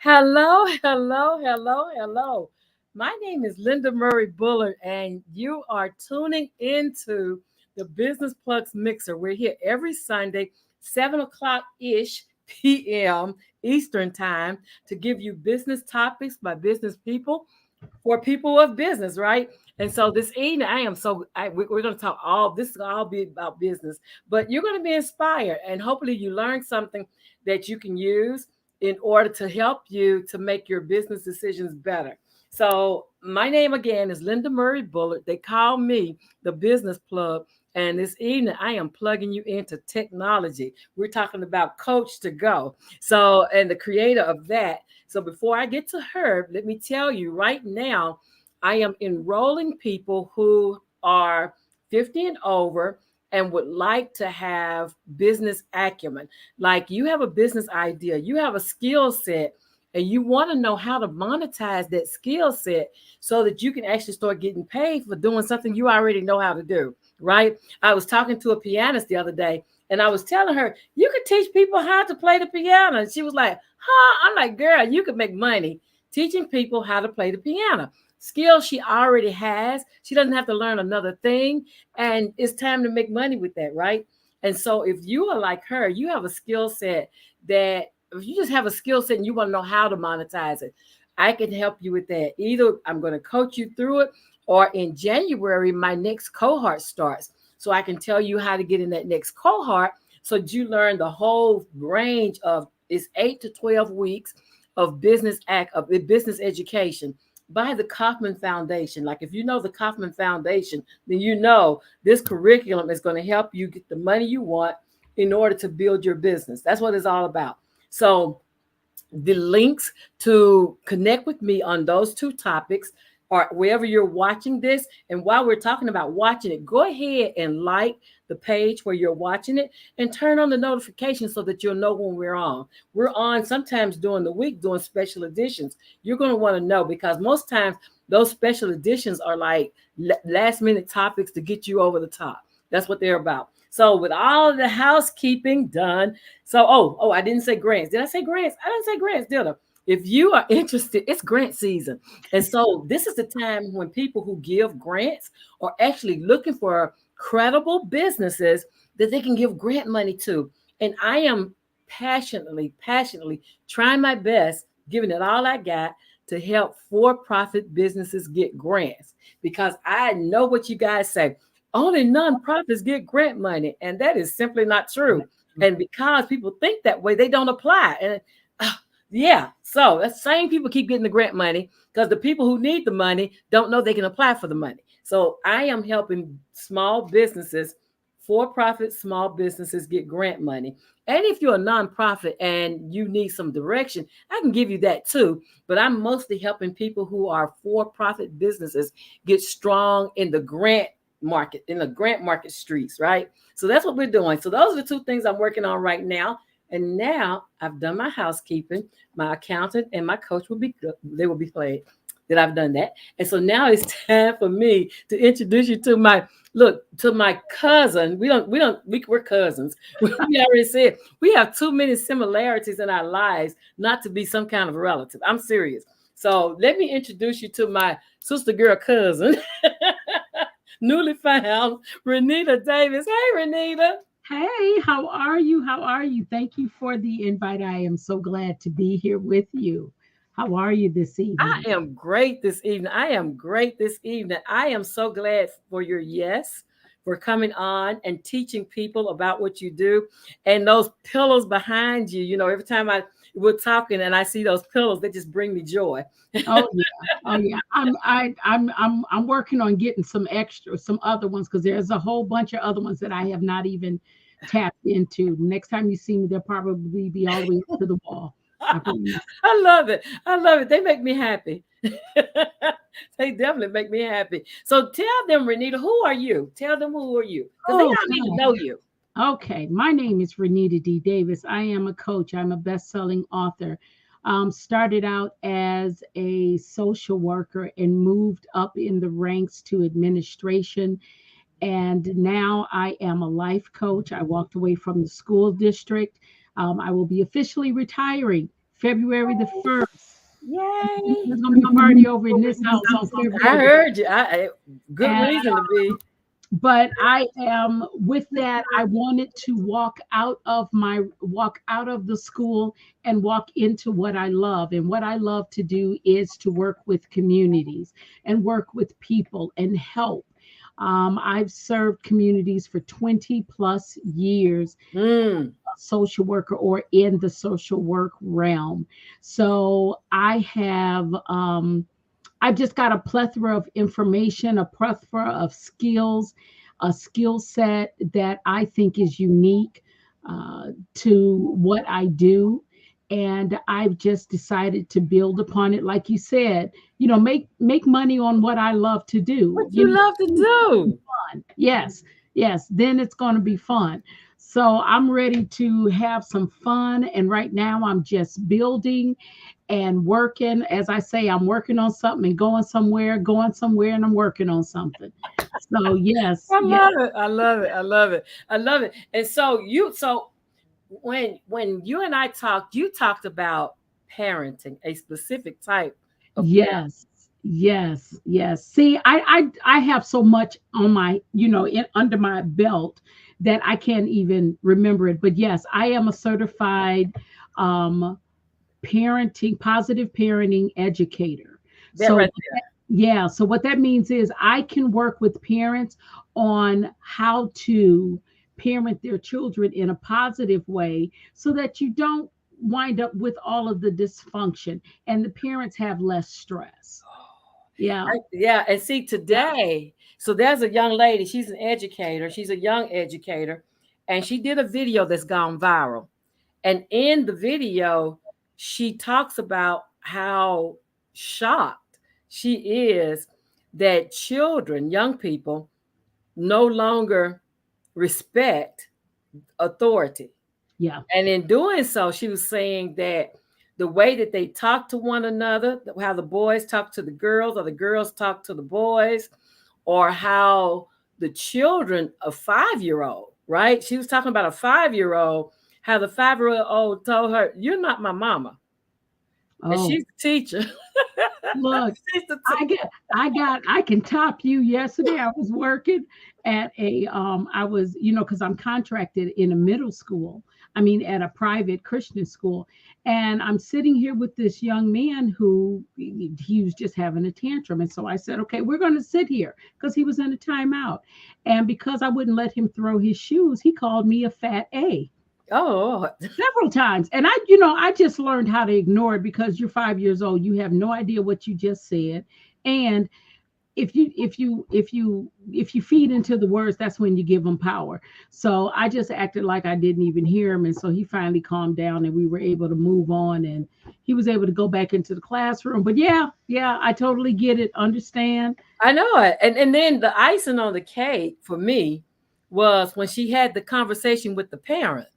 Hello, hello, hello, hello. My name is Linda Murray Bullard, and you are tuning into the Business Plugs Mixer. We're here every Sunday, 7 o'clock ish p.m. Eastern Time, to give you business topics by business people for people of business, right? And so this evening, we're going to talk all this is all be about business, but you're going to be inspired, and hopefully you learn something that you can use in order to help you to make your business decisions better. So my name again is Linda Murray Bullard. They call me the Business Plug. And this evening, I am plugging you into technology. We're talking about Coach to Go. So, and the creator of that. So, before I get to her, let me tell you right now, I am enrolling people who are 50 and over and would like to have business acumen. Like you have a business idea, you have a skill set, and you want to know how to monetize that skill set so that you can actually start getting paid for doing something you already know how to do, right? I was talking to a pianist the other day, and I was telling her, you could teach people how to play the piano. And she was like, huh? I'm like, girl, you could make money teaching people how to play the piano. Skills she already has. She doesn't have to learn another thing. And it's time to make money with that, right? And so if you are like her, you have a skill set that if you just have a skill set and you want to know how to monetize it, I can help you with that. Either I'm going to coach you through it, or in January, my next cohort starts. So I can tell you how to get in that next cohort so that you learn the whole range of it's 8 to 12 weeks of business education by the Kaufman Foundation. Like if you know the Kaufman Foundation, then you know this curriculum is going to help you get the money you want in order to build your business. That's what it's all about. So the links to connect with me on those two topics or wherever you're watching this. And while we're talking about watching it, go ahead and like the page where you're watching it and turn on the notifications so that you'll know when we're on. We're on sometimes during the week doing special editions. You're going to want to know because most times those special editions are like last minute topics to get you over the top. That's what they're about. So with all of the housekeeping done, I didn't say grants. Did I say grants? I didn't say grants, did I? If you are interested, it's grant season. And so this is the time when people who give grants are actually looking for credible businesses that they can give grant money to. And I am passionately trying my best, giving it all I got to help for-profit businesses get grants because I know what you guys say. Only nonprofits get grant money, and that is simply not true. And because people think that way, they don't apply. And so the same people keep getting the grant money because the people who need the money don't know they can apply for the money. So I am helping small businesses, for-profit small businesses get grant money. And if you're a nonprofit and you need some direction, I can give you that too. But I'm mostly helping people who are for-profit businesses get strong in the grant market streets, right? So that's what we're doing. So those are the two things I'm working on right now. And now I've done my housekeeping. My accountant and my coach will be played that I've done that. And so now it's time for me to introduce you to my cousin. We're cousins. We already said we have too many similarities in our lives not to be some kind of relative. I'm serious. So let me introduce you to my sister girl cousin. Newly found RENITA Davis. Hey, RENITA. Hey, how are you? How are you? Thank you for the invite. I am so glad to be here with you. How are you this I evening? am great this evening. I am so glad for your yes, for coming on and teaching people about what you do. And those pillows behind you, every time we're talking and I see those pillows, they just bring me joy. Oh yeah, oh yeah. I'm working on getting some other ones because there's a whole bunch of other ones that I have not even tapped into. Next time you see me, they'll probably be all the way up to the wall. I promise. I love it. I love it. They make me happy. They definitely make me happy. So tell them, RENITA, who are you? Tell them who are you? Because they Oh, all need to know you. okay, my name is RENITA D. Davis. I am a coach. I'm a best-selling author. Started out as a social worker and moved up in the ranks to administration. And now I am a life coach. I walked away from the school district. I will be officially retiring February the 1st. Yay. There's going to be a party over in this house on I February. heard you. Good And reason to be. but I am with that. I wanted to walk out of the school and walk into what I love. And what I love to do is to work with communities and work with people and help. I've served communities for 20 plus years, Mm. a social worker or in the social work realm. So I've just got a plethora of information, a plethora of skills, a skill set that I think is unique to what I do. And I've just decided to build upon it. Like you said, make money on what I love to What do. you love to do. Fun. Yes, yes. Then it's going to be fun. So I'm ready to have some fun. And right now I'm just building and working. As I say, I'm working on something and going somewhere, and I'm working on something. So yes, I yes, love it. I love it. I love it. I love it. And so when you and I talked, you talked about parenting, a specific type of parent. yes, yes, yes. See, I have so much on my, under my belt that I can't even remember it. But yes, I am a certified um positive parenting educator. That So right yeah, so what that means is I can work with parents on how to parent their children in a positive way so that you don't wind up with all of the dysfunction and the parents have less stress. Yeah. Yeah, and see today, so there's a young lady, she's an educator, she's a young educator, and she did a video that's gone viral. And in the video, she talks about how shocked she is that children, young people, no longer respect authority. Yeah. And in doing so, she was saying that the way that they talk to one another, how the boys talk to the girls or the girls talk to the boys, or how the children, a 5-year old, right? She was talking about a 5-year old, how the 5-year old told her, "You're not my mama." And Oh, she's the teacher. look, She's the I can top you. Yesterday I was working at I was, because I'm contracted in a middle school. I mean at a private Christian school. And I'm sitting here with this young man who he was just having a tantrum. And so I said, okay, we're gonna sit here because he was in a timeout. And because I wouldn't let him throw his shoes, he called me a fat A oh, several times. And I just learned how to ignore it because you're 5 years old. You have no idea what you just said. And if you feed into the words, that's when you give them power. So I just acted like I didn't even hear him. And so he finally calmed down and we were able to move on and he was able to go back into the classroom. But yeah, I totally get it. Understand. I know it. And then the icing on the cake for me was when she had the conversation with the parent.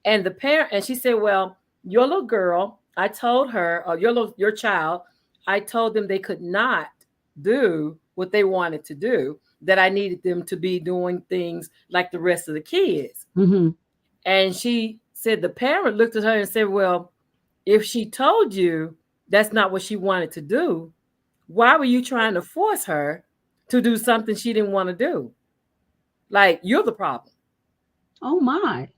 And the parent, and she said, "Well, your little girl, I told her, or your child, I told them they could not do what they wanted to do, that I needed them to be doing things like the rest of the kids." Hmm. And she said the parent looked at her and said, "Well, if she told you that's not what she wanted to do, why were you trying to force her to do something she didn't want to do? Like, you're the problem." Oh my.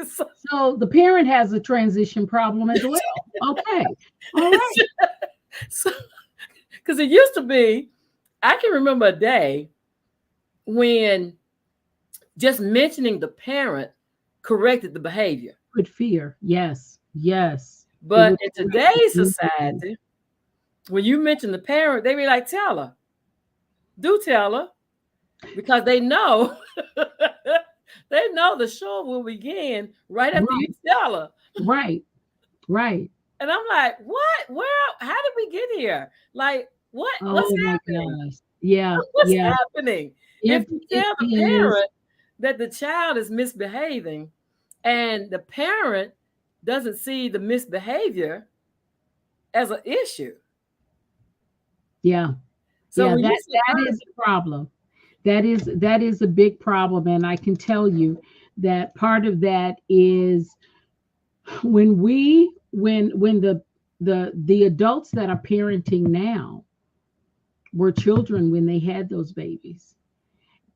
So, So the parent has a transition problem as well. Okay. All right. so, because it used to be, I can remember a day when just mentioning the parent corrected the behavior. With fear. Yes. Yes. It But would. in today's society, when you mention the parent, they be like, "Tell her, do tell her," because they know they know the show will begin right after you Right. tell her. Right. Right. And I'm like, "What? Where? How did we get here? Like, what's Oh my happening? gosh. Yeah. What's Yeah. happening?" If you It tell the is. parent that the child is misbehaving and the parent doesn't see the misbehavior as an issue. Yeah. So Yeah. when you say That is a problem. That is a big problem. And I can tell you that part of that is when we when the adults that are parenting now were children when they had those babies,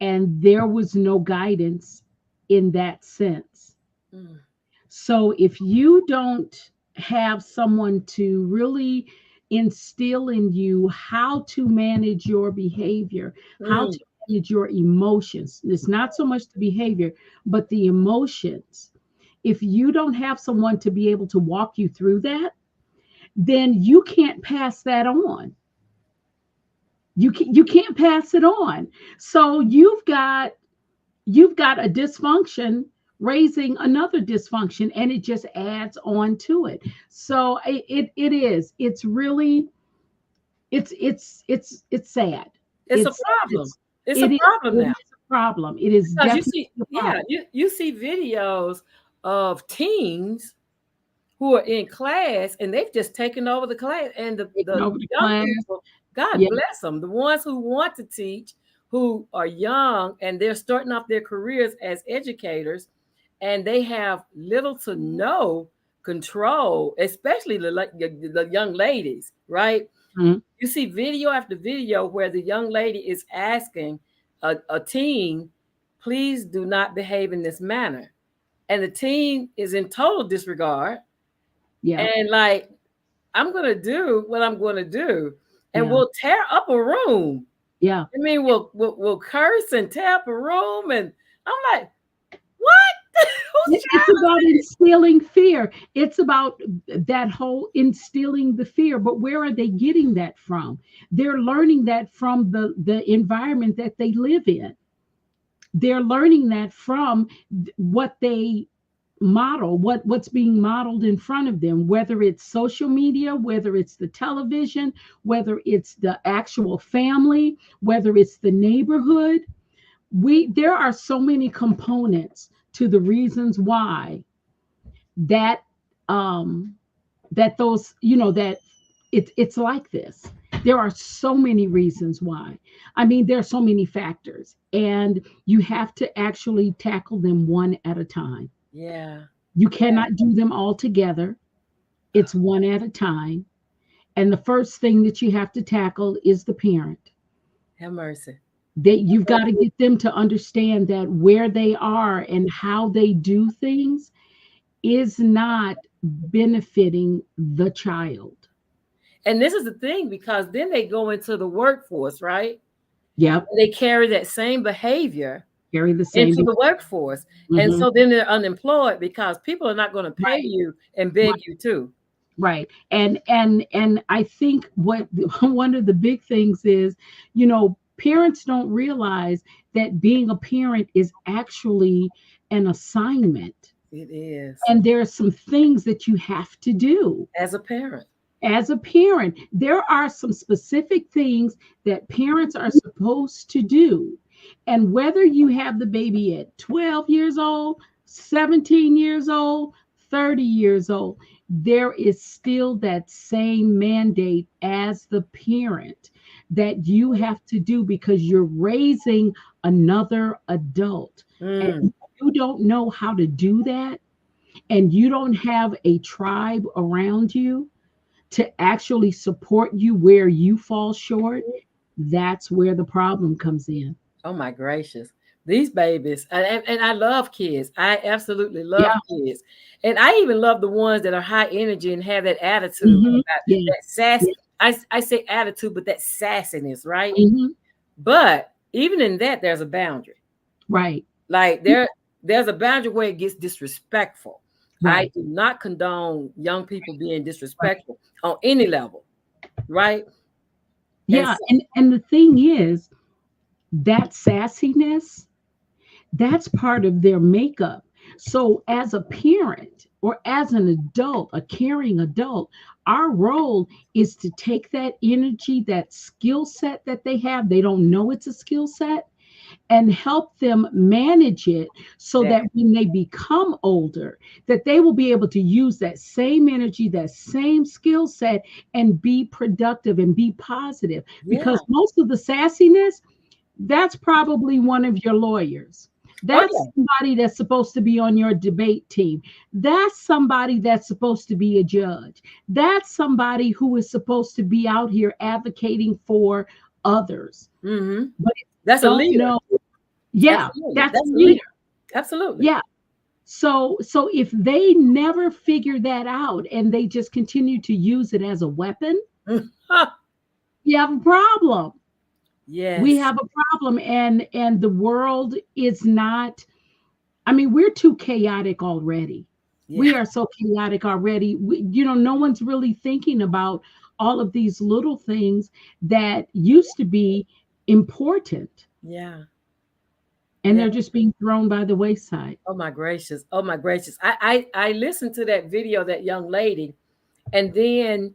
and there was no guidance in that sense. Mm. So if you don't have someone to really instill in you how to manage your behavior, how Mm. to manage your emotions, it's not so much the behavior, but the emotions. If you don't have someone to be able to walk you through that, then you can't pass that on. You can't pass it on. So you've got a dysfunction raising another dysfunction, and it just adds on to it. So it's really it's sad. It's a it's problem. it's It's a it is problem it now. is a problem. It is Because you definitely see, a yeah, problem. you see videos of teens who are in class and they've just taken over the class. And Taking the over the young class. people, God Yeah. bless them, the ones who want to teach, who are young and they're starting off their careers as educators, and they have little to no control, especially the young ladies, right? Mhm. You see video after video where the young lady is asking a teen, please do not behave in this manner. And the teen is in total disregard Yeah. and like, I'm going to do what I'm going to do. And Yeah. we'll tear up a room. Yeah. I mean, we'll curse and tear up a room. And I'm like, what? Whose It's child about is this? instilling fear. It's about that whole instilling the fear. But where are they getting that from? They're learning that from the environment that they live in. They're learning that from what they model, what's being modeled in front of them, whether it's social media, whether it's the television, whether it's the actual family, whether it's the neighborhood. There are so many components to the reasons why that um that those that it's like this. There are so many reasons why. I mean, there are so many factors, and you have to actually tackle them one at a time. Yeah. You Yeah. cannot do them all together. It's one at a time. And the first thing that you have to tackle is the parent. Have mercy. That you've got to get them to understand that where they are and how they do things is not benefiting the child. And this is the thing, because then they go into the workforce, right? Yep. And they carry that same behavior Carry the same. into the workforce. And Mhm. so then they're unemployed because people are not going to pay Right. you and Right. beg you to. Right. And I think what one of the big things is, parents don't realize that being a parent is actually an assignment. It is. And there are some things that you have to do As a parent. as a parent. There are some specific things that parents are supposed to do. And whether you have the baby at 12 years old, 17 years old, 30 years old, there is still that same mandate as the parent that you have to do, because you're raising another adult. Mm. And you don't know how to do that, and you don't have a tribe around you to actually support you where you fall short, that's where the problem comes in. Oh my gracious. These babies, and I love kids. I absolutely love Yeah. kids. And I even love the ones that are high energy and have that attitude, Yeah. that sass. Yeah. I say attitude, but that sassiness, right? hmm But even in that, there's a boundary. Right. Like there's a boundary where it gets disrespectful. I Right. do not condone young people being Right. disrespectful on any level, right? And Yeah. so, And the thing is, that sassiness, that's part of their makeup. So as a parent or as an adult, a caring adult, our role is to take that energy, that skill set that they have, they don't know it's a skill set, and help them manage it so that, that when they become older, that they will be able to use that same energy, that same skill set, and be productive and be positive. yeah. Because most of the sassiness, that's probably one of your lawyers. Oh That's yeah. somebody that's supposed to be on your debate team. That's somebody that's supposed to be a judge. That's somebody who is supposed to be out here advocating for others. Mm-hmm. But That's a don't leader. know. Yeah, Absolutely. that's a That's a leader. leader. Absolutely. Yeah. So if they never figure that out and they just continue to use it as a weapon, Huh. we have a problem. We Yes. have a problem, and the world is not, I mean, we're too chaotic already. We Yeah. are so chaotic already. No one's really thinking about all of these little things that used to be important, Yeah. and Yeah. they're just being thrown by the wayside. Oh my gracious. Oh my gracious. I listened to that video of that young lady, and then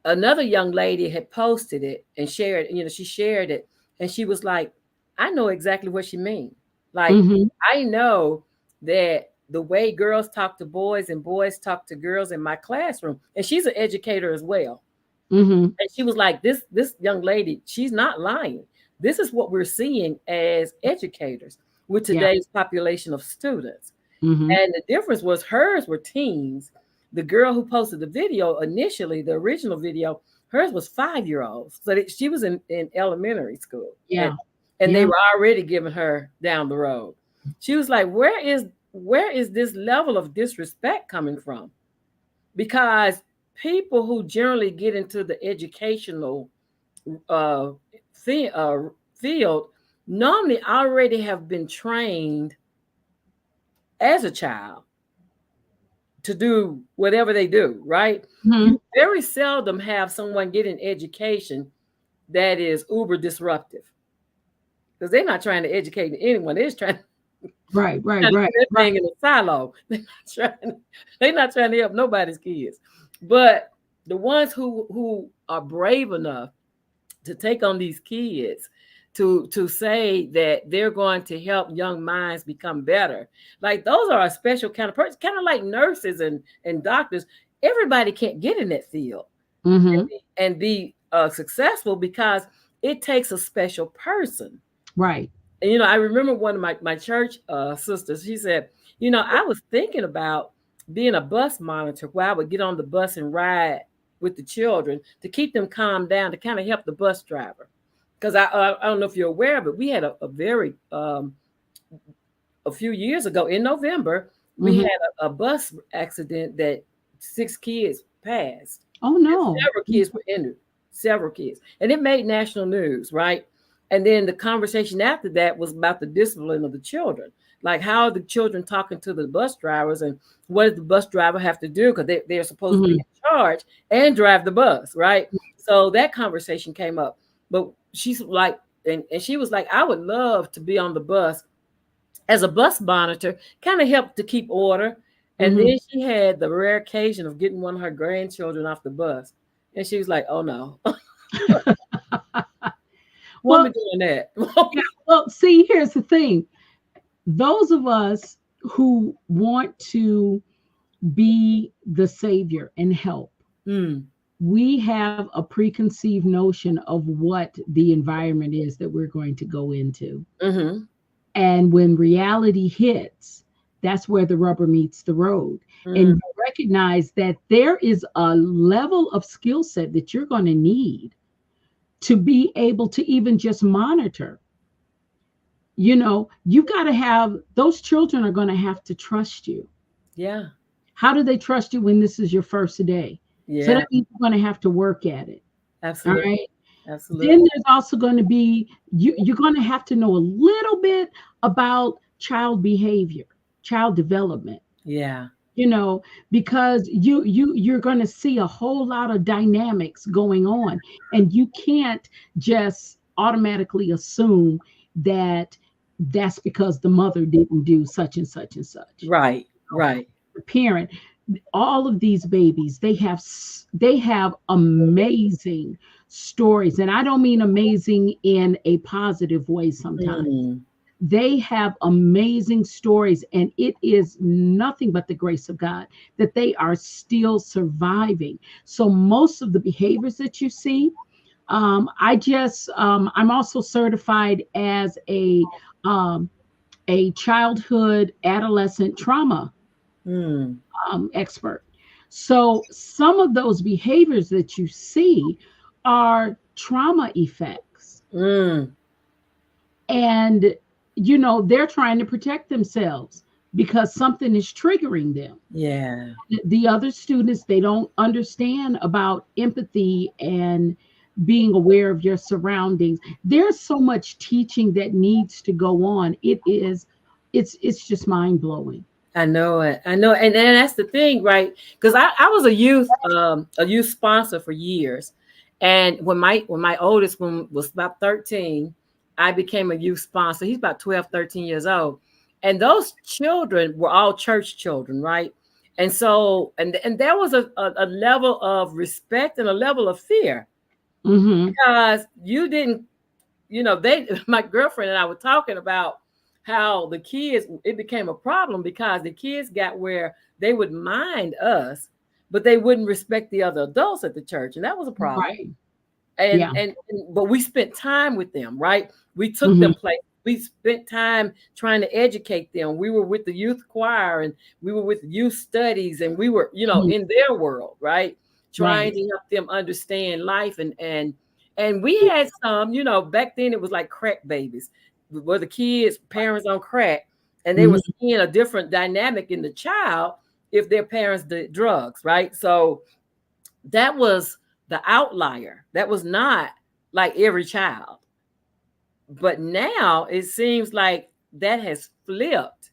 another young lady had posted it and shared, she shared it, and she was like, I know exactly what she means. Like, Hmm. I know that the way girls talk to boys and boys talk to girls in my classroom, and she's an educator as well. Hmm. And she was like, this young lady, she's not lying. This is what we're seeing as educators with Yeah. today's population of students. Hmm. And the difference was hers were teens. The girl who posted the video initially, the original video, hers was 5-year-olds. So she was in elementary school. Yeah. And they Yeah. were already giving her down the road. She was like, where is this level of disrespect coming from? Because people who generally get into the educational uh, field normally already have been trained as a child to do whatever they do, right? Hmm. You very seldom have someone get an education that is uber disruptive because they're not trying to educate anyone. They're just Right. Right. trying to Right. do their Right. thing in a silo. They're not trying to help nobody's kids. But the ones who are brave enough to take on these kids to say that they're going to help young minds become better, like those are a special kind of person, kind of like nurses and doctors. Everybody can't get in that field Hmm. and be successful because it takes a special person. Right. And I remember one of my church sisters. She said, I was thinking about being a bus monitor where I would get on the bus and ride with the children to keep them calm down, to kind of help the bus driver. Because I don't know if you're aware, but we had a very a few years ago in November, we Hmm. had a bus accident that 6 kids passed. Oh And no. several kids were injured, several kids. And it made national news, right? And then the conversation after that was about the discipline of the children. Like, how are the children talking to the bus drivers, and what does the bus driver have to do? Because they're supposed to be Hmm. in charge and drive the bus, right? So that conversation came up. But she's like, and she was like, I would love to be on the bus as a bus monitor, kind of helped to keep order. And Hmm. then she had the rare occasion of getting one of her grandchildren off the bus. And she was like, oh no, won't be Well, doing that. yeah. Well, see, here's the thing. Those of us who want to be the savior and help, Mm, we have a preconceived notion of what the environment is that we're going to go into. mm-hmm, And when reality hits, that's where the rubber meets the road. And mm, you recognize that there is a level of skill set that you're going to need to be able to even just monitor. You got to have, those children are going to have to trust you. yeah, How do they trust you when this is your first day? So yeah, that means you're going to have to work at it. All absolutely, right. Then absolutely. there's also going to be, you're going to have to know a little bit about child behavior, child development, Yeah, because you're going to see a whole lot of dynamics going on, and you can't just automatically assume that that's because the mother didn't do such and such and such. right, right. The parent, all of these babies, they have amazing stories, and I don't mean amazing in a positive way. Sometimes Mm, they have amazing stories, and it is nothing but the grace of God that they are still surviving. So most of the behaviors that you see, I'm also certified as a um, a childhood adolescent trauma Mm. expert. So some of those behaviors that you see are trauma effects. Mm. And, they're trying to protect themselves because something is triggering them. Yeah. The other students, they don't understand about empathy and being aware of your surroundings. There's so much teaching that needs to go on. It's just mind blowing. I know it. I know, and that's the thing, right? Because I was a youth sponsor for years, and when my oldest one was about 13, I became a youth sponsor. He's about 12, 13 years old, and those children were all church children, right? And so, and there was a level of respect and a level of fear Hmm. because you didn't, they my girlfriend and I were talking about how the kids, it became a problem because the kids got where they would mind us, but they wouldn't respect the other adults at the church, and that was a problem. Right. and Yeah. and, and but we spent time with them, right? We took Hmm. them place. We spent time trying to educate them. We were with the youth choir, and we were with youth studies, and we were, Hmm. in their world, right? Trying Right. to help them understand life. And we had some, back then it was like crack babies, where the kids parents on crack, and they were Hmm. seeing a different dynamic in the child if their parents did drugs, right? So that was the outlier. That was not like every child. But now it seems like that has flipped.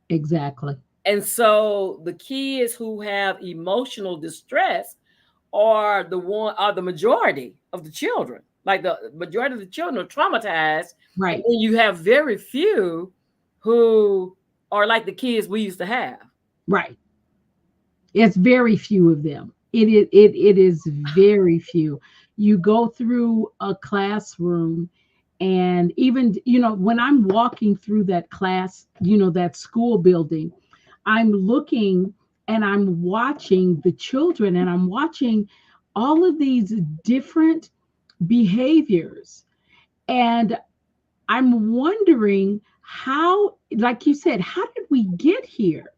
Exactly. And so the kids who have emotional distress are the majority of the children. Like the majority of the children are traumatized. And Right. then you have very few who are like the kids we used to have. Right. It's very few of them. It is very few. You go through a classroom, and even, when I'm walking through that class, that school building, I'm looking and I'm watching the children, and I'm watching all of these different behaviors. And I'm wondering how, like you said, how did we get here?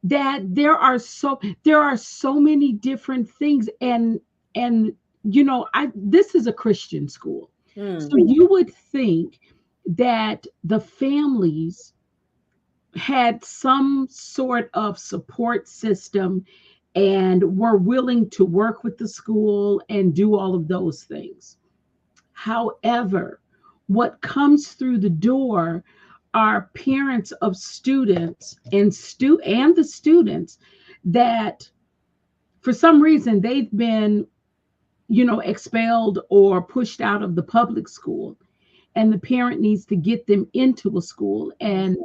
That there are so many different things. And I this is a Christian school. So Mm. you would think that the families had some sort of support system and were willing to work with the school and do all of those things. However, what comes through the door are parents of students and the students that for some reason they've been, expelled or pushed out of the public school, and the parent needs to get them into a school. And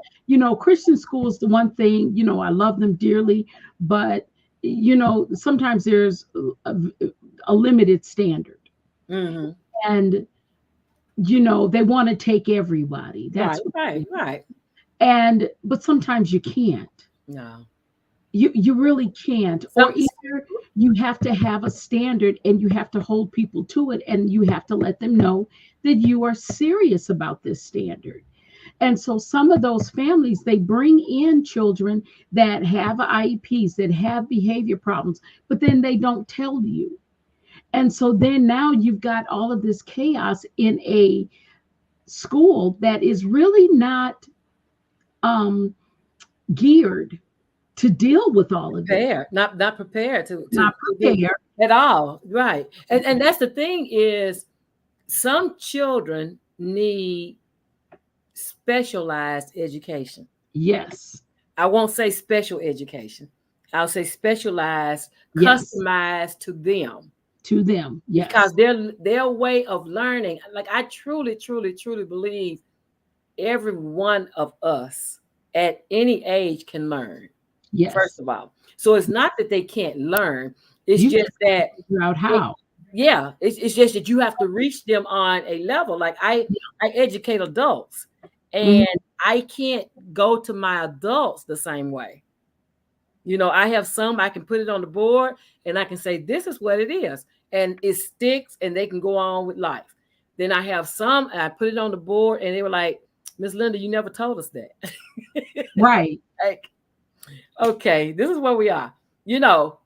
Christian schools, the one thing, I love them dearly, but sometimes there's a limited standard. Hmm. And they want to take everybody. Right, That's what right, they do. right. And but sometimes you can't. No. You really can't. Or Some either you have to have a standard and you have to hold people to it, and you have to let them know that you are serious about this standard. And so some of those families, they bring in children that have IEPs, that have behavior problems, but then they don't tell you. And so then now you've got all of this chaos in a school that is really not um, geared to deal with all of this. prepared, not prepared Not to deal prepared. at all. Right. And that's the thing is some children need specialized education. Yes. I won't say special education. I'll say specialized, Yes. customized to them To them. because Yes. their way of learning, like I truly, truly, truly believe every one of us at any age can learn, first Yes. of all. So it's not that they can't learn. It's You just just have to that figure out it, how. yeah, it's just that you have to reach them on a level. Like I educate adults, and Mhm. I can't go to my adults the same way. I have some I can put it on the board and I can say this is what it is, and it sticks, and they can go on with life. Then I have some and I put it on the board and they were like, Miss Linda, you never told us that. Right. Like, okay, this is where we are. You know,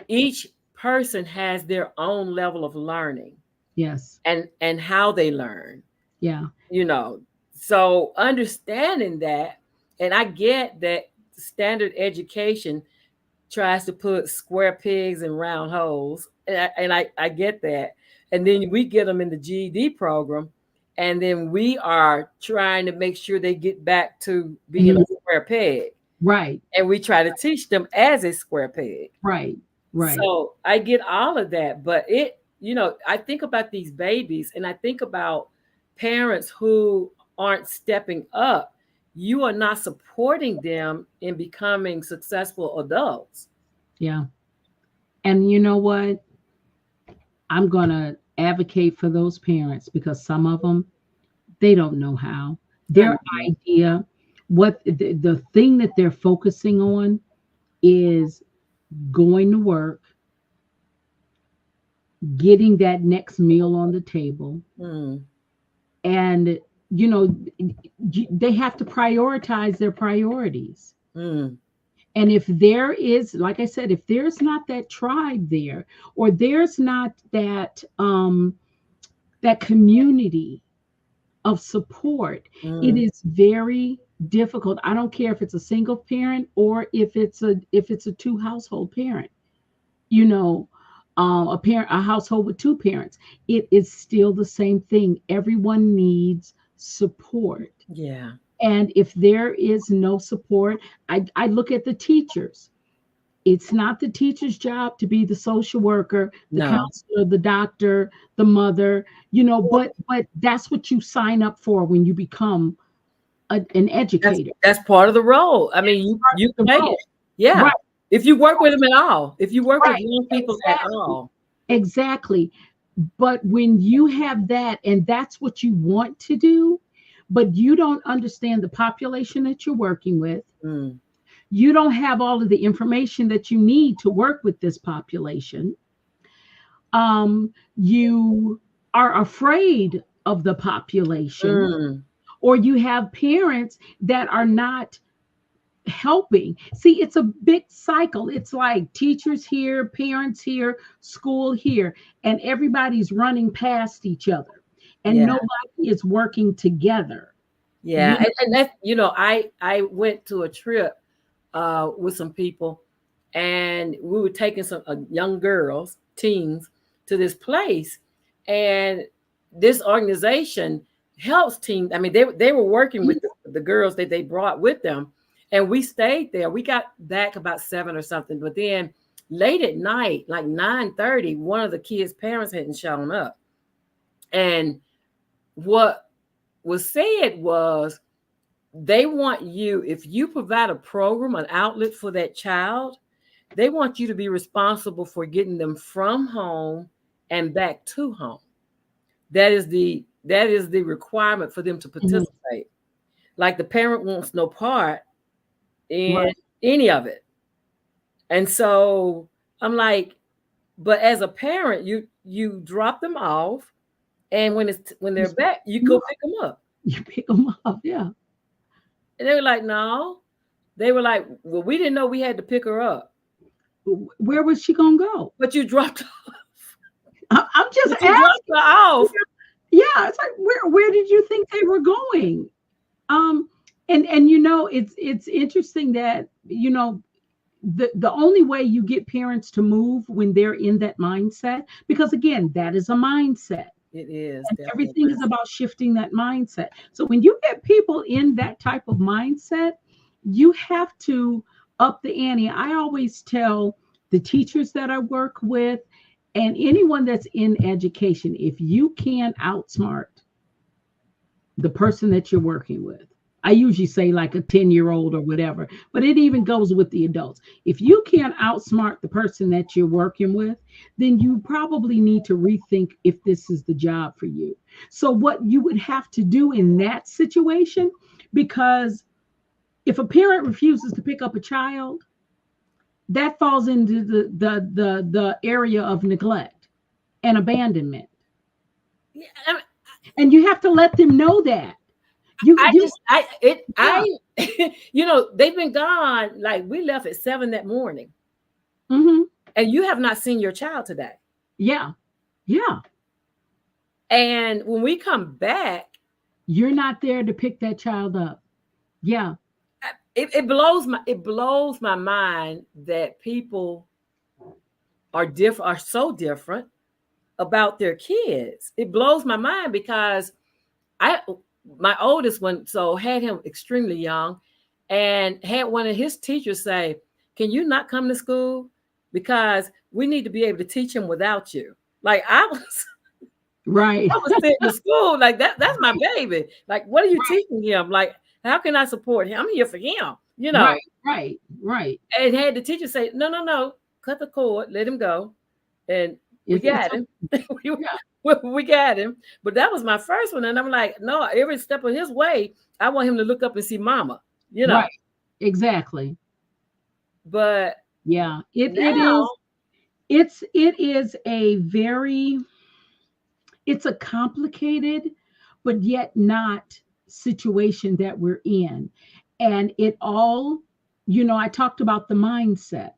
each person has their own level of learning Yes. and how they learn, Yeah. you know. So understanding that, and I get that standard education tries to put square pegs in round holes, and I get that. And then we get them in the GED program, and then we are trying to make sure they get back to being Mhm. a square peg, Right. and we try to teach them as a square peg. Right. Right. So I get all of that, but I think about these babies and I think about parents who aren't stepping up. You are not supporting them in becoming successful adults. Yeah. And you know what? I'm going to advocate for those parents because some of them, they don't know how. I Their know. idea, what the thing that they're focusing on is going to work, getting that next meal on the table, Mm, and you know they have to prioritize their priorities. mm, And if there is, like I said, if there's not that tribe there, or there's not that community of support, it mm. is very difficult. I don't care if it's a single parent or if it's a two household parent, you know, a household with two parents. It is still the same thing. Everyone needs support. Yeah. And if there is no support, I look at the teachers. It's not the teacher's job to be the social worker, the No. counselor, the doctor, the mother, but that's what you sign up for when you become an That's educator. that's part of the role. I mean, you The play it. role. Yeah. Right, If you work with them at all, if you work with right. young people at Exactly. all. Exactly. But when you have that and that's what you want to do, but you don't understand the population that you're working with, Mm, you don't have all of the information that you need to work with this population. You are afraid of the population, mm, or you have parents that are not helping. See, it's a big cycle. It's like teachers here, parents here, school here, and everybody's running past each other, and yeah. nobody is working together. Yeah. You And that, I went to a trip with some people, and we were taking some young girls, teens, to this place, and this organization helps teens. I mean, they were working know? with the girls that they brought with them, and we stayed there. We got back about 7 or something, but then late at night, like 9:30, one of the kids' parents hadn't shown up, and what was said was they want you, if you provide a program, an outlet for that child, they want you to be responsible for getting them from home and back to home. That is the requirement for them to Mhm. participate. Like the parent wants no part in Right. any of it. And so I'm like, but as a parent, you drop them off, and when You they're back, you pick go 'em up. pick them up. You pick them up. Yeah. And they were like, no. They were like, well, we didn't know we had to pick her up. Where was she gonna go? But you dropped I'm just but you dropped her asking. off. Yeah, it's like where did you think they were going? Um, and it's interesting that the only way you get parents to move when they're in that mindset, because again, that is a mindset. It is And definitely everything is mindset. about shifting that mindset. So when you get people in that type of mindset, you have to up the ante. I always tell the teachers that I work with and anyone that's in education, if you can outsmart the person that you're working with. I usually say like a 10-year-old or whatever, but it even goes with the adults. If you can't outsmart the person that you're working with, then you probably need to rethink if this is the job for you. So, what you would have to do in that situation, because if a parent refuses to pick up a child, that falls into the area of neglect and abandonment. Yeah, I mean, And you have to let them know that. I you, just, I, it, yeah. they've been gone. Like we left at 7 that morning, Hmm. and you have not seen your child today. Yeah. Yeah. And when we come back, You're not there to pick that child up. Yeah. it blows my mind that people are so different about their kids. It blows my mind because I my oldest one so had him extremely young and had one of his teachers say, "Can you not come to school? Because we need to be able to teach him without you." Like I was Right. I was sitting in school like that's my Right. baby. Like, what are you Right. teaching him? Like, how can I support him? I'm here for him, Right. Right. Right. And had the teacher say, "No, no, no, cut the cord, let him go." And we It's got him. we, yeah. we got him. But that was my first one. And I'm like, no, every step of his way, I want him to look up and see mama, you know. Right. Exactly. But Yeah. It now, is. It is a very, it's a complicated but yet not situation that we're in. And it all, I talked about the mindset.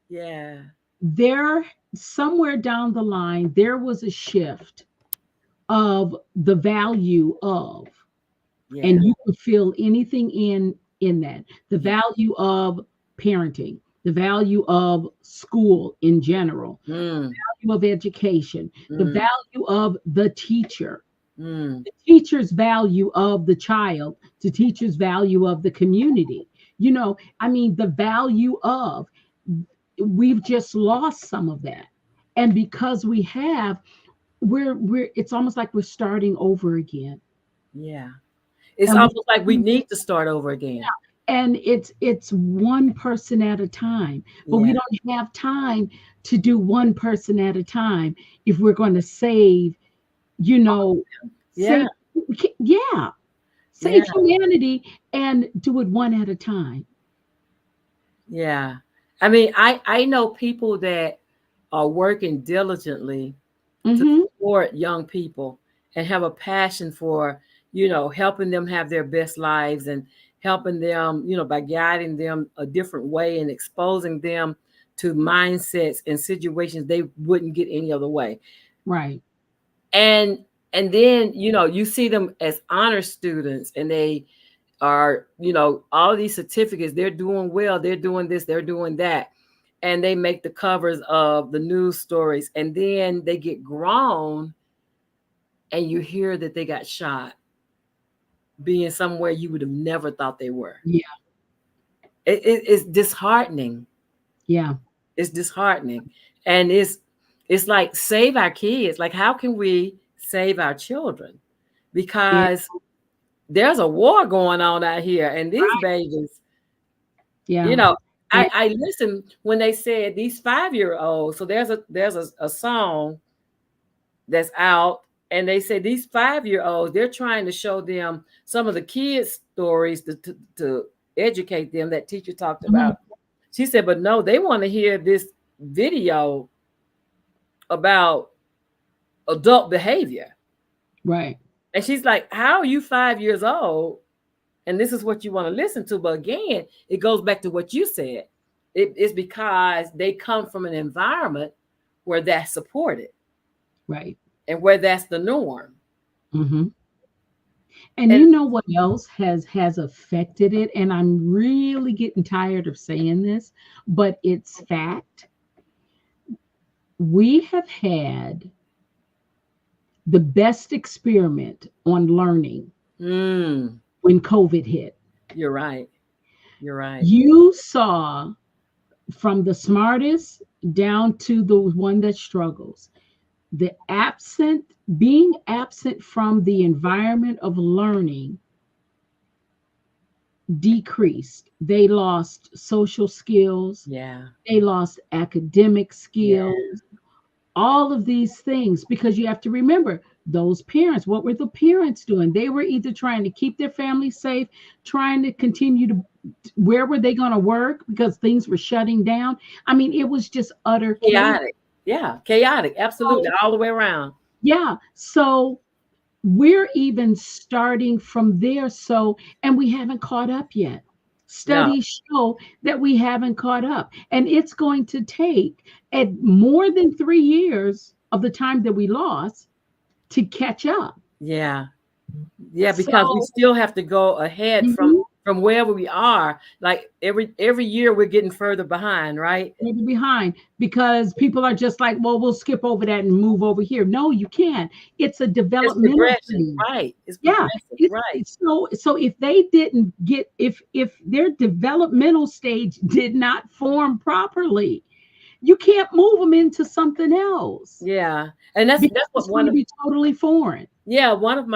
yeah, There, somewhere down the line, there was a shift of the value of, yeah, and you can feel anything in that, the yeah. value of parenting, the value of school in general, Mm, value of education, the mm, value of the teacher, mm. the teacher's value of the child, the teacher's value of the community. I mean, the value of, we've just lost some of that. And because we have, we're it's almost like we're starting over again. Yeah. It's And almost like we need to start over again. it's one person at a time, but we Yeah. don't have time to do one person at a time if we're going to save, you know Yeah. save, yeah, Yeah. save humanity, and do it one at a time. Yeah. I mean, I know people that are working diligently to Hmm. support young people and have a passion for, helping them have their best lives and helping them, by guiding them a different way and exposing them to mindsets and situations they wouldn't get any other way. Right. And then, you see them as honor students and they are, all of these certificates, they're doing well, they're doing this, they're doing that. And they make the covers of the news stories. And then they get grown and you hear that they got shot, being somewhere you would have never thought they were. Yeah. It's disheartening. Yeah. It's disheartening. And it's like, save our kids. Like, how can we save our children? Yeah. Because there's a war going on out here, and these babies, you Yeah. know, And I listened when they said these 5-year-olds. So there's a song that's out, and they say these 5-year-olds, they're trying to show them some of the kids' stories to educate them that teacher talked mhm, about. She said, but no, they want to hear this video about adult behavior. right. And she's like, how are you 5 years old? And this is what you want to listen to. But again, it goes back to what you said. It's because they come from an environment where that's supported Right. and where that's the norm. Hmm. And And you know what else has affected it? And I'm really getting tired of saying this, but it's fact. We have had the best experiment on learning mm, when COVID hit. you're right. You're right. You saw, from the smartest down to the one that struggles, the being absent from the environment of learning decreased. They lost social skills, Yeah. they lost academic Yeah. skills, all of these things, because you have to remember, those parents, what were the parents doing? They were either trying to keep their family safe, trying to continue to, where were they going to work because things were shutting down? I mean, it was just utter chaos. Chaotic. Yeah. Chaotic. Absolutely. So, All the way around. yeah. So we're even starting from there. So, and we haven't caught up yet. No. Studies show that we haven't caught up, and it's going to take at more than 3 years of the time that we lost to catch up. Yeah. Yeah, because we So, still have to go ahead mhm, from wherever we are. Like every year we're getting further behind, right? maybe behind, because people are just like, well, we'll skip over that and move over here. No, you can't. It's a It's developmental progression, thing. right? It's Yeah, progressive, right? so if they didn't get, if their developmental stage did not form properly, you can't move them into something else Yeah. And that's because what it's going one to of be totally foreign. yeah, one of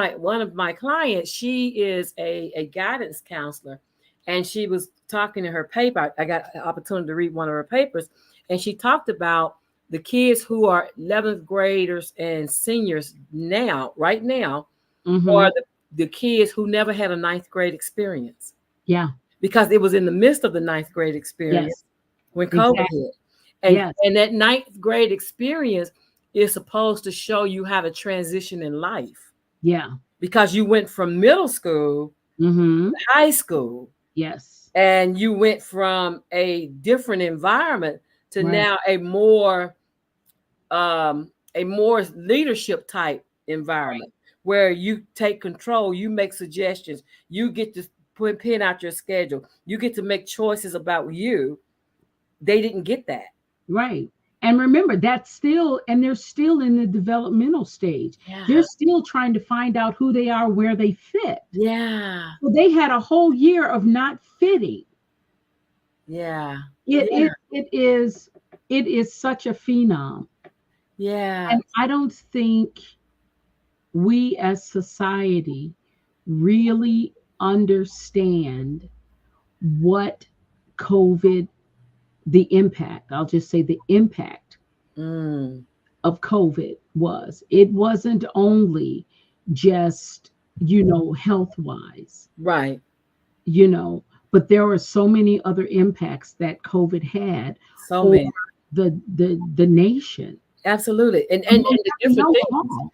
my clients, she is a guidance counselor, and she was talking in her paper. I got an opportunity to read one of her papers, and she talked about the kids who are 11th graders and seniors now, right now, or Hmm. the kids who never had a ninth grade experience Yeah. because it was in the midst of the ninth grade experience Yes. when COVID Exactly. hit. And Yes. and that ninth grade experience is supposed to show you how to transition in life Yeah. because you went from middle school Hmm. to high school Yes. and you went from a different environment to Right. now a more leadership type environment where you take control, you make suggestions, you get to pin out your schedule, you get to make choices about you. They didn't get that. Right. And remember, that's still, and they're still in the developmental stage. They're Yeah. still trying to find out who they are, where they fit. Yeah. So they had a whole year of not fitting. Yeah. It Yeah. it it is such a phenom. Yeah. And I don't think we as society really understand what COVID, the impact, I'll just say the impact Mm, of COVID was. It wasn't only just, health wise, right. you know, but there were so many other impacts that COVID had So on many. the nation. Absolutely. And And they the never different know things. all.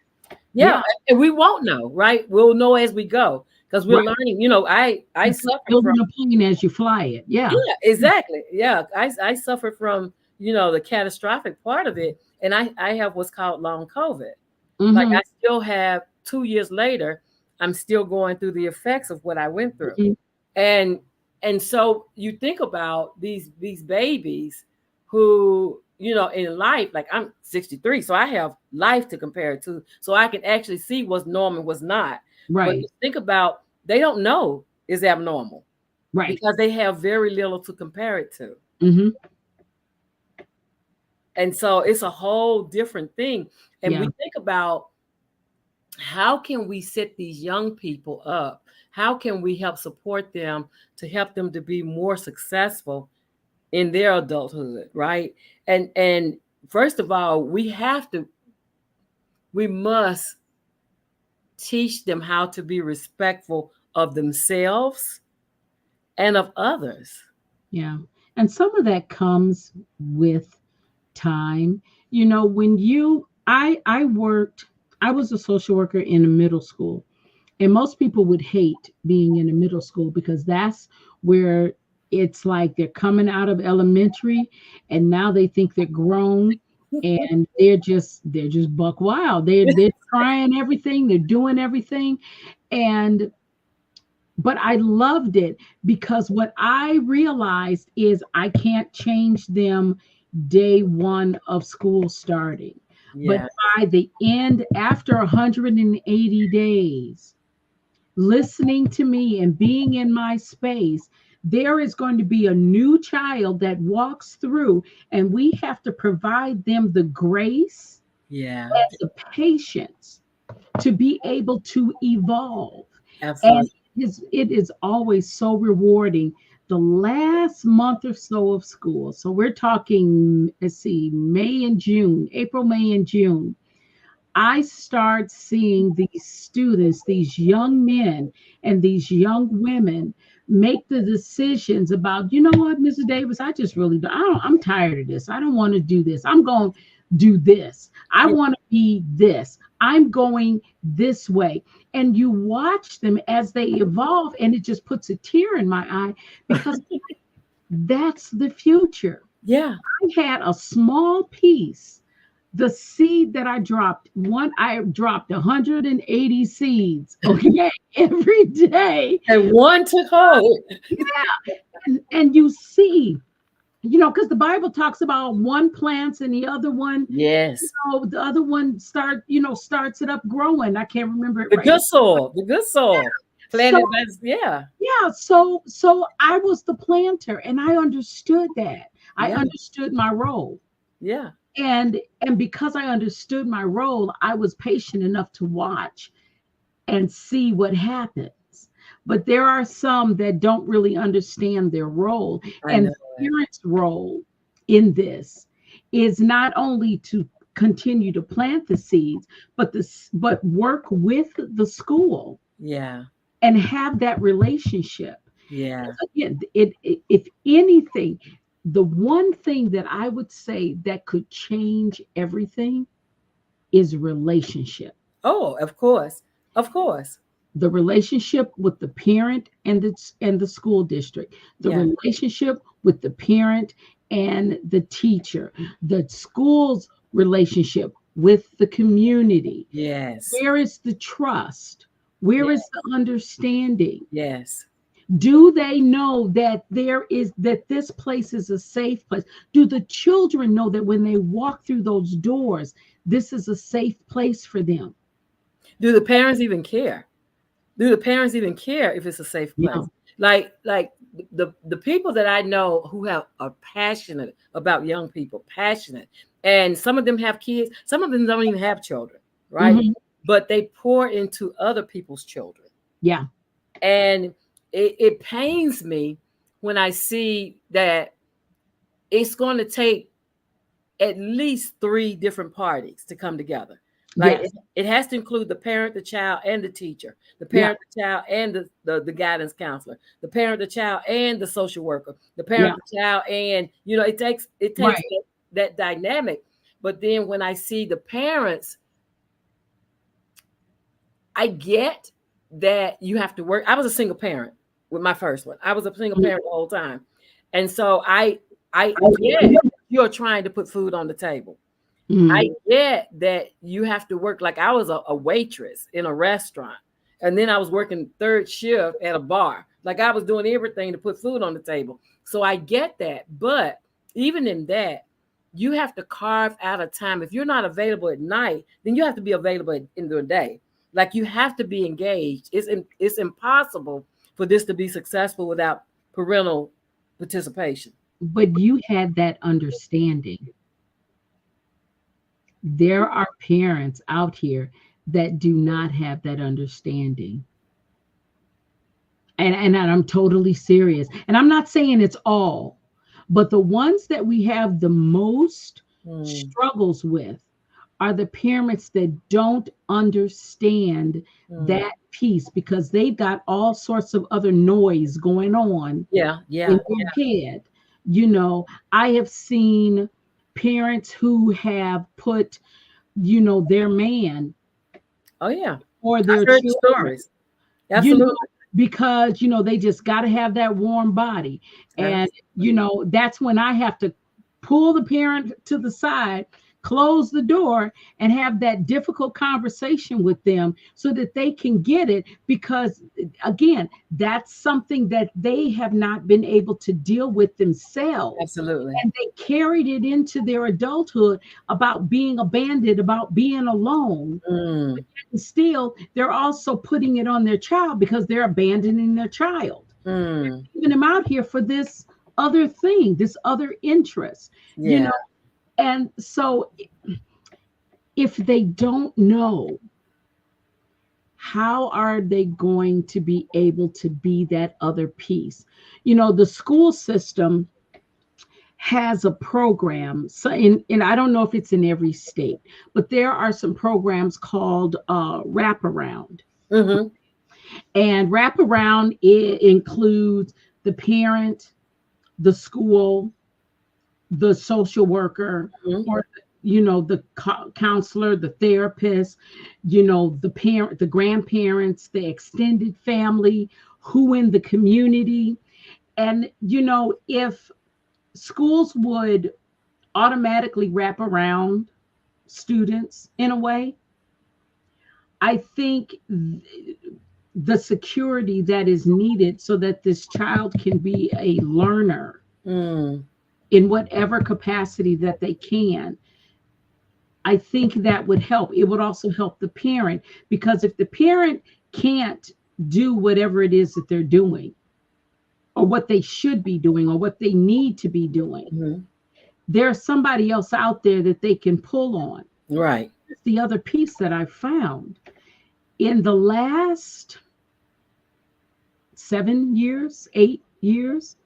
Yeah. Yeah, And we won't know, right? We'll know as we go because we're right. learning. I It's like suffer from building a plane as you fly it. Yeah. yeah, exactly. Yeah. I suffer from, the catastrophic part of it. And I have what's called long COVID. Like Hmm. I still have 2 years later, I'm still going through the effects of what I went through. Hmm. And so you think about these babies who, in life, like I'm 63, so I have life to compare it to. So I can actually see what's normal and what's not. But Right. you think about they don't know is abnormal Right. because they have very little to compare it to. Hmm. And so it's a whole different thing. And we Yeah. think about how can we set these young people up? How can we help support them to help them to be more successful in their adulthood, right? And first of all, we must teach them how to be respectful of themselves and of others. Yeah. And some of that comes with time. When I was a social worker in a middle school, and most people would hate being in a middle school because that's where it's like they're coming out of elementary and now they think they're grown, and they're just buck wild. They're trying everything, they're doing everything. And but I loved it because what I realized is I can't change them day one of school starting. But Yeah. by the end, after 180 days, listening to me and being in my space, there is going to be a new child that walks through, and we have to provide them the grace Yeah. and the patience to be able to evolve. And Absolutely. it is always so rewarding. The last month or so of school, so we're talking, let's see, May and June, April, May, and June, I start seeing these students, these young men and these young women make the decisions about, you know what, Mrs. Davis, I just really don't, I'm tired of this. I don't want to do this. I'm going. do this. I Yeah. want to be this. I'm going this way. And you watch them as they evolve, and it just puts a tear in my eye because that's the future. Yeah. I had a small piece. The seed that I dropped 180 seeds, okay, every day. And one took hold. Yeah. And you see, because the Bible talks about one plants and the other one, Yes. the other one starts it up growing. I can't remember it The right good now. soil. The good soil. So Planted by, yeah. yeah, so I was the planter, and I understood that. I Yeah. understood my role. Yeah. And because I understood my role, I was patient enough to watch and see what happens. But there are some that don't really understand their role. I And know the it. parents' role in this is not only to continue to plant the seeds, but work with the school Yeah. and have that relationship. Yeah. Again, if anything, the one thing that I would say that could change everything is relationship. Oh, of course. Of course. The relationship with the parent and the school district, the Yeah. relationship with the parent and the teacher, the school's relationship with the community. Yes. Where is the trust? Where Yeah. is the understanding? Yes. Do they know that this place is a safe place? Do the children know that when they walk through those doors, this is a safe place for them? Do the parents even care? Do the parents even care if it's a safe Yeah. place? Like the people that I know who are passionate about young people, passionate, and some of them have kids, some of them don't even have children, right? Hmm. But they pour into other people's children. Yeah. And it pains me when I see that it's going to take at least three different parties to come together. Like Yes. it has to include the parent, the child, and the teacher, the Yeah. parent, the child, and the guidance counselor, the parent, the child, and the social worker, the Yeah. parent, the child, and it takes Right. that dynamic. But then when I see the parents, I get that you have to work. I was a single parent with my first one. I was a single parent the whole time. And so I get you're trying to put food on the table. I Mm. get that you have to work. Like I was a waitress in a restaurant, and then I was working third shift at a bar. Like I was doing everything to put food on the table. So I get that. But even in that, you have to carve out a time. If you're not available at night, then you have to be available in the day. Like you have to be engaged. It's impossible for this to be successful without parental participation. But you had that understanding. There are parents out here that do not have that understanding. And I'm totally serious. And I'm not saying it's all, but the ones that we have the most Mm, struggles with are the parents that don't understand mm. that piece because they've got all sorts of other noise going on Yeah, yeah, in their head. You know, I have seen parents who have put, their man oh yeah. or I've their heard the children, stories. you know, Absolutely. because they just got to have that warm body. And Absolutely. that's when I have to pull the parent to the side, close the door, and have that difficult conversation with them so that they can get it, because again, that's something that they have not been able to deal with themselves, Absolutely. and they carried it into their adulthood about being abandoned, about being alone. Mm, And still, they're also putting it on their child because they're abandoning their child. mm. Leaving them out here for this other thing, this other interest, you Yeah. know. And so, if they don't know, how are they going to be able to be that other piece? The school system has a program. So, and I don't know if it's in every state, but there are some programs called wraparound. Mm-hmm. And wraparound, it includes the parent, the school, the social worker, Mm-hmm. or the counselor, the therapist, the parent, the grandparents, the extended family, who in the community. And, if schools would automatically wrap around students in a way, I think the security that is needed so that this child can be a learner Mm. in whatever capacity that they can, I think that would help. It would also help the parent, because if the parent can't do whatever it is that they're doing, or what they should be doing, or what they need to be doing, Mhm. there's somebody else out there that they can pull on. Right. That's the other piece that I found in the last 7 years, 8 years.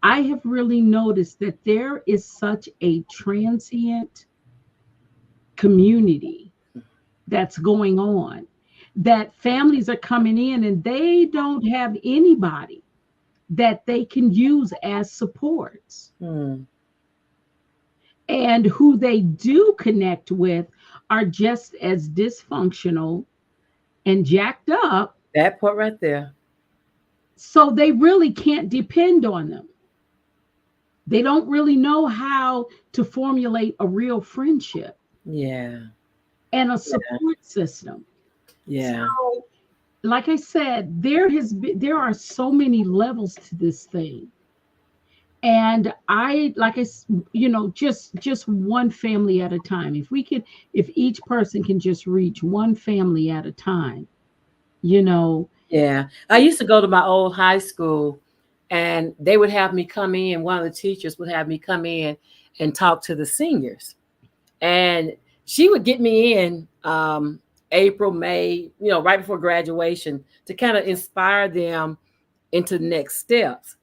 I have really noticed that there is such a transient community that's going on, that families are coming in and they don't have anybody that they can use as supports. Mm. And who they do connect with are just as dysfunctional and jacked up. That part right there. So they really can't depend on them. They don't really know how to formulate a real friendship Yeah. and a support system. Yeah. So, like I said, there are so many levels to this thing. And just one family at a time. If each person can just reach one family at a time, you know. Yeah. I used to go to my old high school, and they would have me come in. One of the teachers would have me come in and talk to the seniors. And she would get me in April, May, right before graduation, to kind of inspire them into the next steps.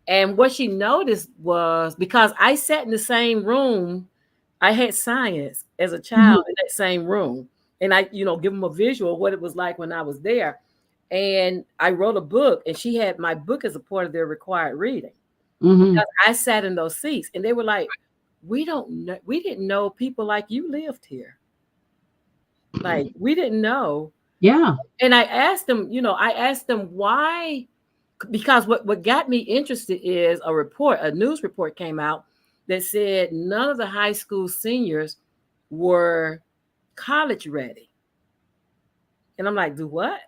And what she noticed was, because I sat in the same room, I had science as a Mhm, child in that same room. And I, give them a visual of what it was like when I was there. And I wrote a book, and she had my book as a part of their required reading, mhm. because I sat in those seats, and they were like, we didn't know people like you lived here. Like, we didn't know. Yeah. And I asked them why, because what got me interested is a news report came out that said none of the high school seniors were college ready. And I'm like, do what?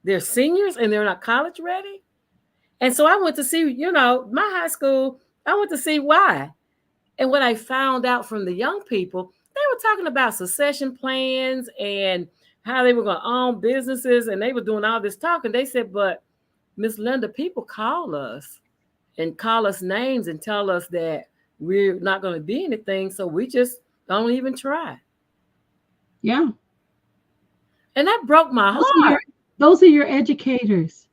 They're seniors and they're not college ready? And so I went to see, my high school, I went to see why. And what I found out from the young people, they were talking about succession plans and how they were going to own businesses, and they were doing all this talk. And they said, but Miss Linda, people call us and call us names and tell us that we're not going to be anything. So we just don't even try. Yeah. And that broke my Those are heart. those are your educators.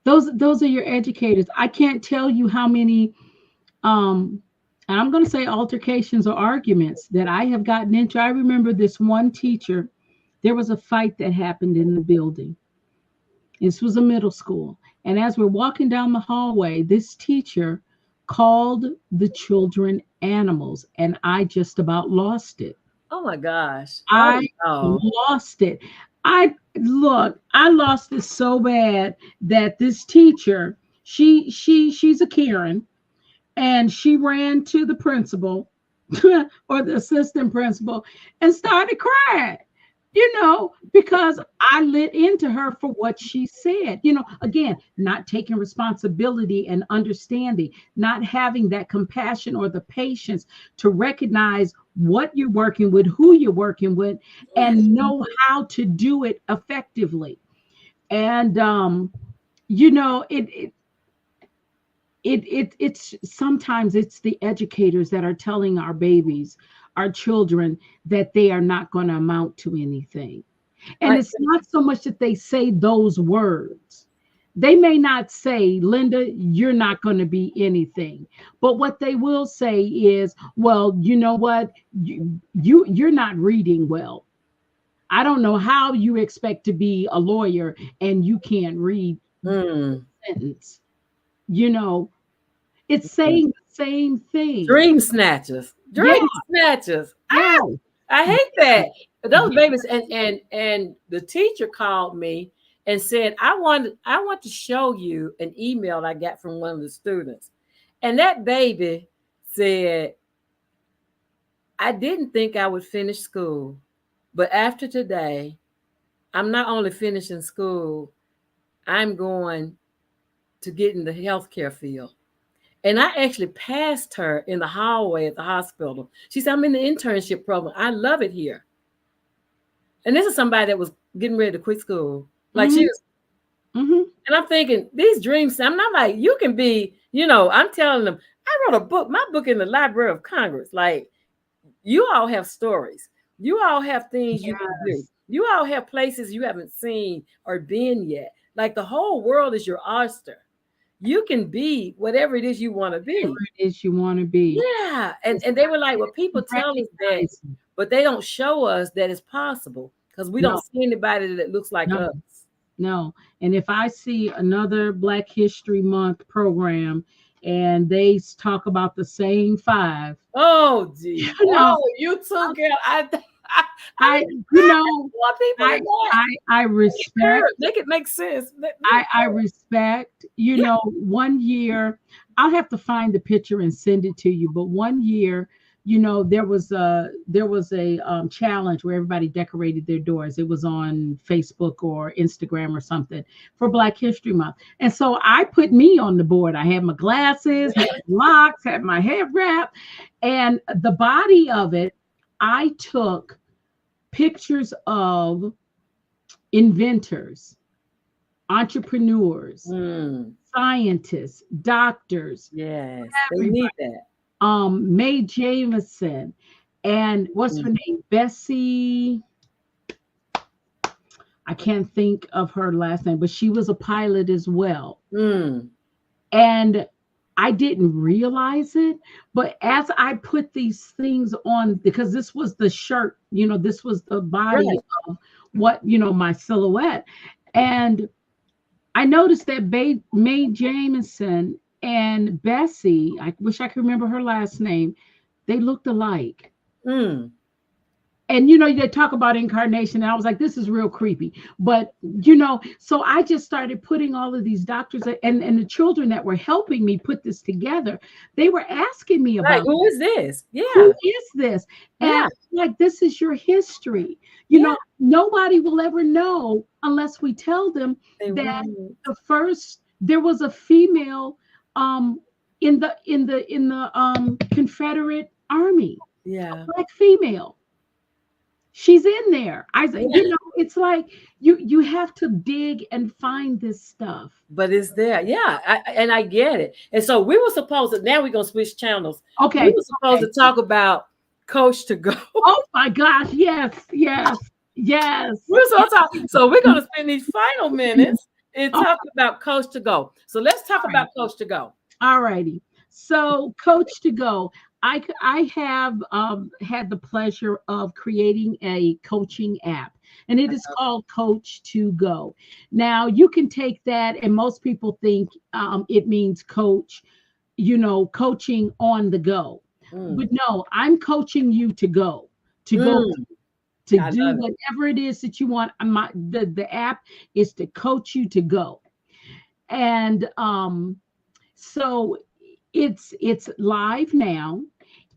Those are your educators. I can't tell you how many um and I'm going to say altercations or arguments that I have gotten into. I remember this one teacher, there was a fight that happened in the building. This was a middle school. And as we're walking down the hallway, this teacher called the children animals, and I just about lost it. Oh my gosh. Oh I no. lost it. I lost it so bad that this teacher, she's a Karen, and she ran to the principal or the assistant principal and started crying, because I lit into her for what she said. Again, not taking responsibility and understanding, not having that compassion or the patience to recognize what you're working with, who you're working with, and know how to do it effectively. And it's sometimes it's the educators that are telling our babies, our children, that they are not going to amount to anything. And Like, it's not so much that they say those words. They may not say, Linda, you're not going to be anything. But what they will say is, well, you know what? You're not reading well. I don't know how you expect to be a lawyer and you can't read mm, a sentence. You know, it's saying the same thing. Dream snatchers. Yeah, Dream snatchers. yeah, I hate that. Those yeah. babies and the teacher called me and said, I want to show you an email I got from one of the students. And that baby said, I didn't think I would finish school, but after today, I'm not only finishing school, I'm going to get in the healthcare field. And I actually passed her in the hallway at the hospital. She said, I'm in the internship program. I love it here. And this is somebody that was getting ready to quit school. Like she Hmm. was, Hmm. and I'm thinking, these dreams, I'm not like, you can be, I'm telling them, I wrote a book, my book in the Library of Congress. Like, you all have stories. You all have things you can do. Yes. You all have places you haven't seen or been yet. Like the whole world is your oyster. You can be whatever it is you want to Whatever be. it is you want to be. Yeah. And It's and they were like, well, people tell us that, recognizing. but they don't show us that it's possible because we don't No, see anybody that looks like no, us. no. And if I see another Black History Month program and they talk about the same five, Oh, gee. you know, Oh, you too, girl. I I, mean, you I know, want people I, to that. I respect. Make it make sense. I respect, Yeah. one year, I'll have to find the picture and send it to you. But one year, there was a challenge where everybody decorated their doors. It was on Facebook or Instagram or something for Black History Month. And so I put me on the board. I had my glasses, had locks, had my hair wrap, and the body of it, I took pictures of inventors, entrepreneurs, Mm, scientists, doctors, yes, they everybody. need that. Mae Jameson, and what's her Mm, name? Bessie. I can't think of her last name, but she was a pilot as well. mm, And I didn't realize it, but as I put these things on, because this was the shirt, this was the body right. of what, my silhouette. And I noticed that Mae Jameson and Bessie, I wish I could remember her last name, they looked alike. Mm, And they talk about incarnation, and I was like, this is real creepy. But so I just started putting all of these doctors and the children that were helping me put this together, they were asking me right. about Who is this? who Yeah. is this? And Yeah. like, this is your history. Yeah. Nobody will ever know unless we tell them They that won't. there was a female um in the Confederate Army, a Yeah. Black female. She's in there. Yeah. It's like you have to dig and find this stuff. But it's there. Yeah. And I get it. And so we were supposed to, now we're going to switch channels. We Okay. were supposed Okay. to talk about Coach to Go. Oh my gosh. Yes. Yes. Yes. We're so talk. So we're going to spend these final minutes and All talk about Coach to Go. So let's talk right. about Coach to Go. All righty. So, Coach to Go, I have had the pleasure of creating a coaching app, and it is called Coach to Go. Now, you can take that, and most people think it means coaching on the go. Mm, But no, I'm coaching you to go, to go mm, to I do love it. whatever it is that you want. The app is to coach you to go. And so it's live now,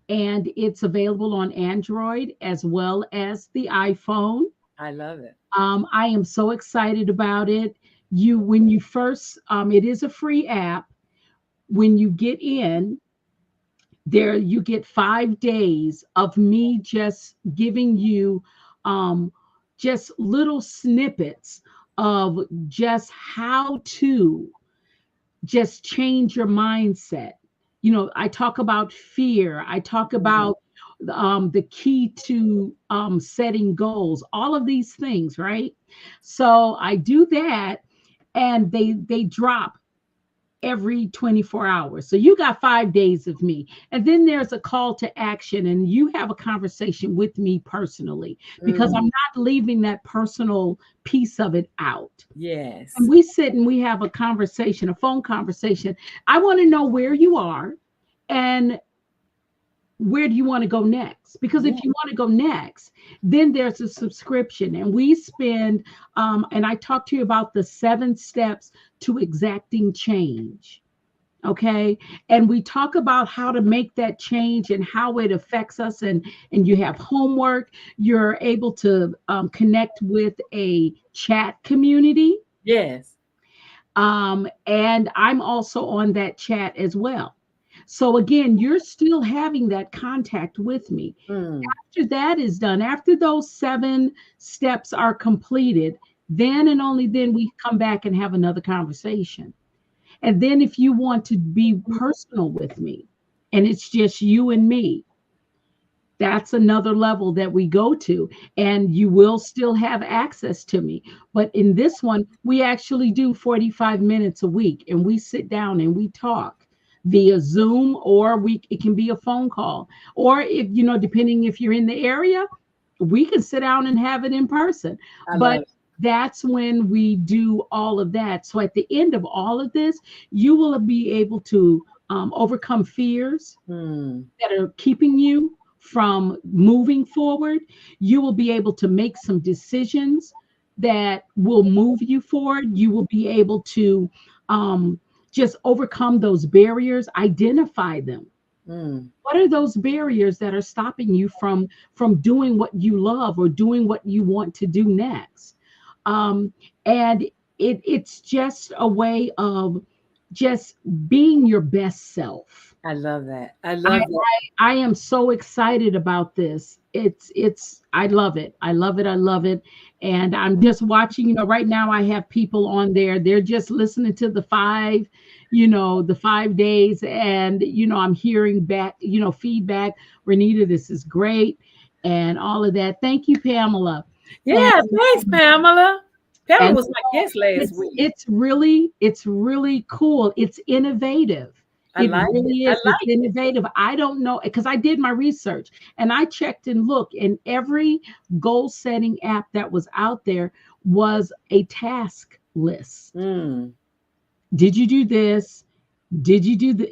and it's available on Android as well as the iPhone. I love it. I am so excited about it. When you first, it is a free app. When you get in there, you get 5 days of me just giving you um, just little snippets of just how to just change your mindset. I talk about fear. I talk Mhm. about the key to setting goals, all of these things, right? So I do that, and they drop every 24 hours. So you got 5 days of me. And then there's a call to action, and you have a conversation with me personally, because I'm Mm, not leaving that personal piece of it out. yes. And we sit and we have a conversation, a phone conversation. I want to know where you are And where do you want to go next? Because Yeah. if you want to go next, then there's a subscription, and we spend and I talked to you about the 7 steps to exacting change. Okay, and we talk about how to make that change and how it affects us, and you have homework. You're able to connect with a chat community, Yes. and I'm also on that chat as well. So again, you're still having that contact with me. Mm. After that is done, after those 7 steps are completed, then and only then we come back and have another conversation. And then if you want to be personal with me and it's just you and me, that's another level that we go to, and you will still have access to me. But in this one, we actually do 45 minutes a week, and we sit down and we talk via Zoom, or it can be a phone call, or if depending if you're in the area, we can sit down and have it in person. I But love it. that's when we do all of that. So at the end of all of this, you will be able to overcome fears Mm. that are keeping you from moving forward. You will be able to make some decisions that will move you forward. You will be able to um, just overcome those barriers, identify them. Mm. What are those barriers that are stopping you from doing what you love or doing what you want to do next? And it's just a way of just being your best self. I love that. I I, love that. I am so excited about this. It's I love it. I love it. I love it. And I'm just watching, right now I have people on there. They're just listening to the 5 days, and I'm hearing back, feedback. Renita, this is great, and all of that. Thank you, Pamela. And Yeah. Thanks, Pamela. Pamela and was my guest last it's week. really cool. It's innovative. I It like it. really I is. It's like it. innovative. I don't know because I did my research and I checked and looked, and every goal setting app that was out there was a task list. Mm. Did you do this? Did you do the,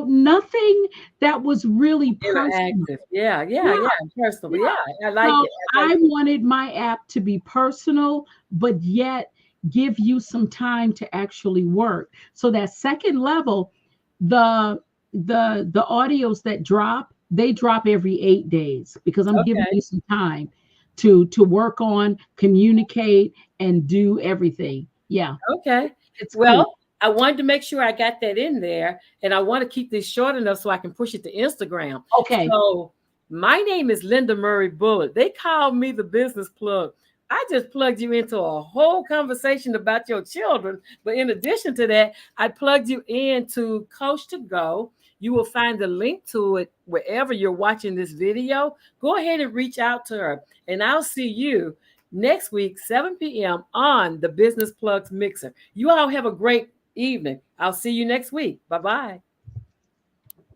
nothing that was really personal. Interactive. Yeah. Yeah, Yeah. Yeah. Personal. yeah. Yeah. I like So it. I like I it. wanted my app to be personal, but yet give you some time to actually work. So that second level, the the audios that drop, they drop every 8 days because I'm giving Okay. you some time to work on, communicate, and do everything. Yeah, Okay. it's cool. Well, I wanted to make sure I got that in there, and I want to keep this short enough so I can push it to Instagram. Okay. So, my name is Linda Murray Bullard. They call me the business plug. I just plugged you into a whole conversation about your children. But in addition to that, I plugged you into Coach to Go. You will find the link to it wherever you're watching this video. Go ahead and reach out to her, and I'll see you next week, 7 p.m. on the Business Plugs Mixer. You all have a great evening. I'll see you next week. Bye bye.